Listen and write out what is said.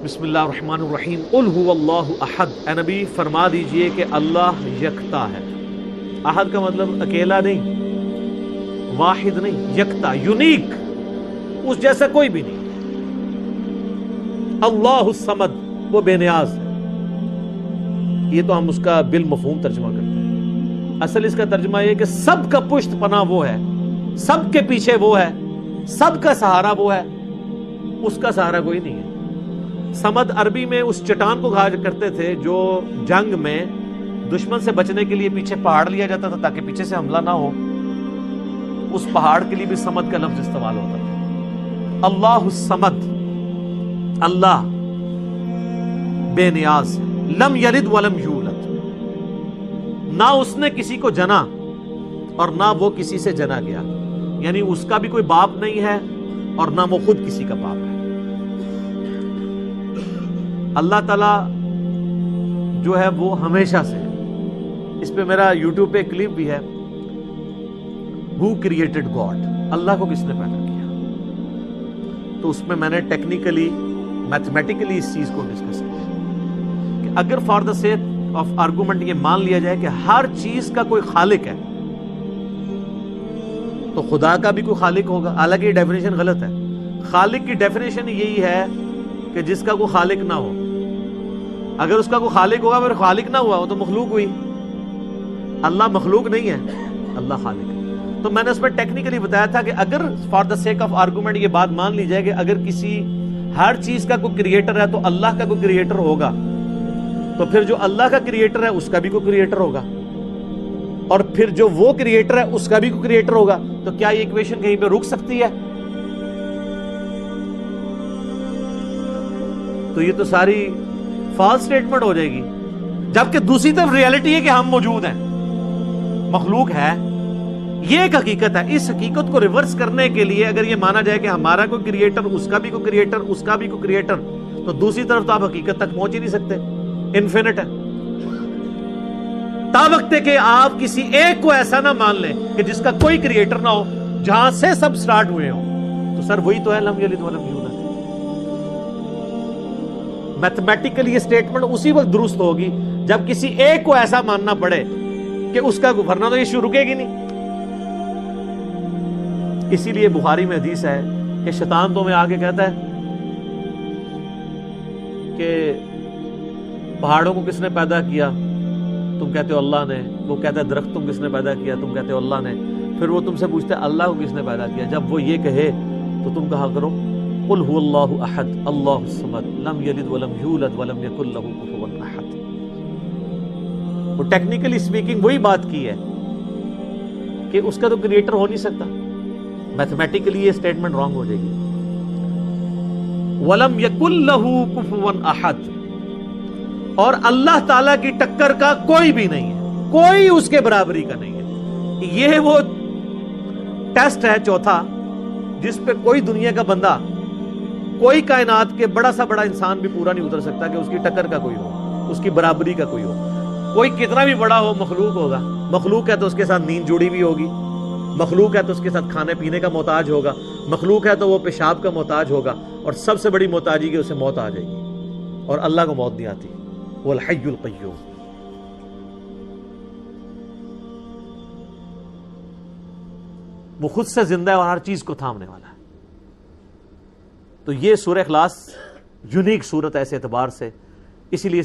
بسم اللہ الرحمن الرحیم قل هو اللہ احد، اے نبی فرما دیجئے کہ اللہ یکتا ہے۔ احد کا مطلب اکیلا نہیں، واحد نہیں، یکتا، یونیک، اس جیسا کوئی بھی نہیں۔ اللہ الصمد، وہ بے نیاز ہے۔ یہ تو ہم اس کا بالمفہوم ترجمہ کرتے ہیں، اصل اس کا ترجمہ یہ کہ سب کا پشت پناہ وہ ہے، سب کے پیچھے وہ ہے، سب کا سہارا وہ ہے، اس کا سہارا کوئی نہیں ہے۔ سمد عربی میں اس چٹان کو کہا کرتے تھے جو جنگ میں دشمن سے بچنے کے لیے پیچھے پہاڑ لیا جاتا تھا تاکہ پیچھے سے حملہ نہ ہو، اس پہاڑ کے لیے بھی سمد کا لفظ استعمال ہوتا تھا۔ اللہ الصمد، اللہ بے نیاز، لم یلد ولم یولد، نہ اس نے کسی کو جنا اور نہ وہ کسی سے جنا گیا، یعنی اس کا بھی کوئی باپ نہیں ہے اور نہ وہ خود کسی کا باپ ہے۔ اللہ تعالیٰ جو ہے وہ ہمیشہ سے، اس پہ میرا یوٹیوب پہ کلپ بھی ہے، Who created God، اللہ کو کس نے پیدا کیا، تو اس میں نے ٹیکنیکلی میتھمیٹیکلی اس چیز کو ڈسکس کیا کہ اگر for the sake of argument یہ مان لیا جائے کہ ہر چیز کا کوئی خالق ہے تو خدا کا بھی کوئی خالق ہوگا، حالانکہ یہ ڈیفینیشن غلط ہے۔ خالق کی ڈیفینیشن یہی ہے کہ جس کا کوئی خالق نہ ہو۔ اگر اس کا کوئی خالق ہوگا پھر خالق نہ ہوا، وہ تو مخلوق ہوئی۔ اللہ مخلوق نہیں ہے، اللہ خالق ہے۔ تو میں نے اس میں ٹیکنیکلی بتایا تھا کہ اگر for the sake of argument یہ بات مان لی جائے کہ اگر کسی ہر چیز کا کوئی کریٹر ہے تو اللہ کا کوئی کریٹر ہوگا، تو پھر جو اللہ کا کریٹر ہے اس کا بھی کوئی کریٹر ہوگا، اور پھر جو وہ کریٹر ہے اس کا بھی کوئی کریٹر ہوگا، تو کیا یہ ایکویشن کہیں پہ رک سکتی ہے؟ تو یہ تو ساری فالس سٹیٹمنٹ ہو جائے گی۔ جبکہ دوسری طرف ریالٹی ہے کہ ہم موجود ہیں، مخلوق ہے، یہ ایک حقیقت ہے۔ اس حقیقت کو ریورس کرنے کے لیے اگر یہ مانا جائے کہ ہمارا کوئی کریٹر، اس کا بھی کوئی کریٹر، اس کا بھی کوئی کریٹر، تو دوسری طرف تو آپ حقیقت تک پہنچ ہی نہیں سکتے، انفینٹ ہے۔ تا وقت ہے کہ آپ کسی ایک کو ایسا نہ مان لیں کہ جس کا کوئی کریٹر نہ ہو، جہاں سے سب سٹارٹ ہوئے ہوں، تو سر وہی تو ہے لم یلد ولم یولد۔ میتھمیٹیکلی یہ سٹیٹمنٹ اسی وقت درست ہوگی جب کسی ایک کو ایسا ماننا پڑے کہ اس کا ورنہ تو یہ رکے گی نہیں۔ اسی لیے بخاری میں حدیث ہے کہ شیطان تو میں آگے کہتا ہے کہ پہاڑوں کو کس نے پیدا کیا، تم کہتے ہو اللہ نے۔ وہ کہتا ہے درخت تم کس نے پیدا کیا، تم کہتے ہو اللہ نے۔ پھر وہ تم سے پوچھتے ہیں اللہ کو کس نے پیدا کیا۔ جب وہ یہ کہے تو تم کہا کرو قل هو اللہ احد اللہ الصمد لم یلد ولم یولد ولم یکن له کفوا احد۔ وہ ٹیکنیکلی اسپیکنگ وہی بات کی ہے کہ اس کا تو کریٹر ہو نہیں سکتا، میتھمیٹیکلی یہ سٹیٹمنٹ رانگ ہو جائے گی۔ ولم یکن له کفوا احد، اور اللہ تعالیٰ کی ٹکر کا کوئی بھی نہیں ہے، کوئی اس کے برابری کا نہیں ہے۔ یہ وہ ٹیسٹ ہے چوتھا جس پہ کوئی دنیا کا بندہ، کوئی کائنات کے بڑا سا بڑا انسان بھی پورا نہیں اتر سکتا کہ اس کی ٹکر کا کوئی ہو، اس کی برابری کا کوئی ہو۔ کوئی کتنا بھی بڑا ہو مخلوق ہوگا، مخلوق ہے تو اس کے ساتھ نیند جڑی بھی ہوگی، مخلوق ہے تو اس کے ساتھ کھانے پینے کا محتاج ہوگا، مخلوق ہے تو وہ پیشاب کا محتاج ہوگا، اور سب سے بڑی محتاجی کہ اسے موت آ جائے گی، اور اللہ کو موت نہیں آتی، وہ الحی القیوم۔ وہ خود سے زندہ ہے اور ہر چیز کو تھامنے والا ہے۔ تو یہ سورہ اخلاص یونیک صورت ہے اس اعتبار سے، اسی لیے